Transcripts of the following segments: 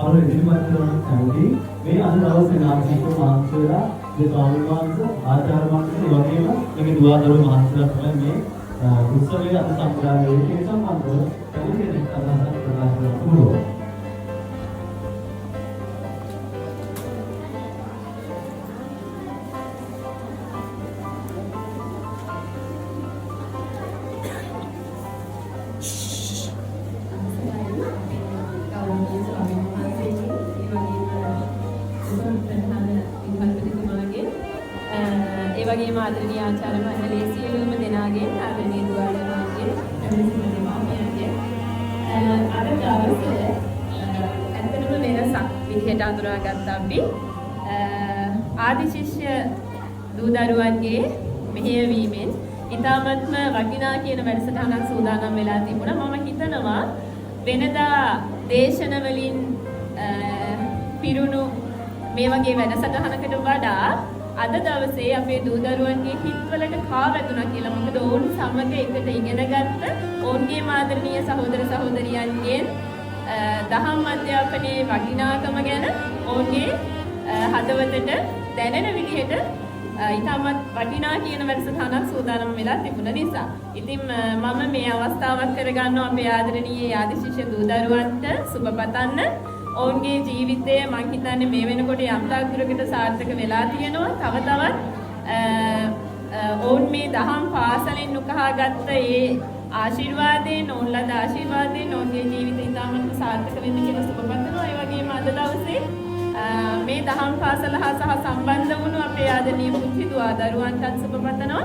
අපර ඉදිරිපත් කරන කැමති මේ අද දවසේ නාමසික මහන්සියලා මේ ස්වාමීන් වහන්සේ ආචාර්ය වහන්සේ වගේම මේ දුවදරුවෝ මහන්සියලා තමයි මේ උත්සවයේ අද සම්ප්‍රදායේ සම්බන්ධව කැමති අදහසක් ප්‍රකාශ කරනවා. ඒ වගේම ආදරණීය ආචාර්ය මණ්ඩලයේ සියලුම දෙනාගේ ආදරණීය දුවදරුවන්ගේ එමෙන්නම දෙමාපියන්ගේ අද දවසේ ඇත්තටම වෙනසක් විදිහට අඳුරාගත්ත අපි ආදි ශිෂ්‍ය දූදරුවන්ගේ මෙහෙයවීමෙන් ඉතාමත්ම වටිනා කියන වැඩසටහනක් සූදානම් වෙලා තිබුණා. මම හිතනවා වෙනදා දේශන වලින් පිරුණු මේ වගේ වැඩසටහනකට වඩා අද දවසේ අපේ දූදරුවන්ගේ හිත්වලට කා වැදුණා කියලා. මොකද ඔවුන් සමග එකට ඉගෙන ගත්ත ඔවුන්ගේ ආදරණීය සහෝදර සහෝදරියන්ගෙන් දහම් අධ්‍යාපනයේ වටිනාකම ගැන ඔවුන්ගේ හදවතට දැනෙන විදිහට ඉතාමත් වටිනා කියන වැඩසටහනක් සූදානම් වෙලා තිබුණ නිසා. ඉතින් මම මේ අවස්ථාවක් කරගන්නවා අපේ ආදරණීය ආදි ශිෂ්‍ය දූදරුවන්ට සුබ පතන්න. ඔවුන්ගේ ජීවිතය මං හිතන්නේ මේ වෙනකොට යම් තාක් දුරකට සාර්ථක වෙලා තියෙනවා. තව තවත් ඔවුන් මේ දහම් පාසලෙන් උකහා ගත්ත ඒ ආශිර්වාදයෙන් ඔවුන්ලද ආශිර්වාදයෙන් ඔවුන්ගේ ජීවිතය ඉතාමත් සාර්ථක වෙන්න කියලා සුබ පතනවා. ඒ වගේම අද දවසේ මේ දහම් පාසල හා සහ සම්බන්ධ වුණු අපේ ආදරණීය පුංචි දරුවන්ටත් සුබ පතනවා.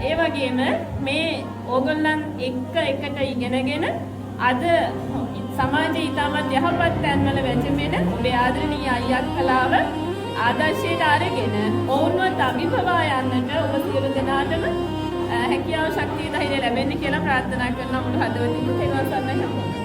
ඒ වගේම මේ ඕගොල්ලන් එකට ඉගෙනගෙන අද සමාජයේ ඉතාමත් යහපත් තැන්වල වැටෙමින ඔබේ ආදරණීය අයියා කලාව ආදර්ශයට අරගෙන ඔවුන්වත් අභිභවා යන්නට ඔබ සියලු දෙනාටම හැකියාව ශක්තිය ධෛර්යය ලැබෙන්න කියලා ප්‍රාර්ථනා කරනවා. මුළු හදවතින්ම තෙරුවන් සරණයි.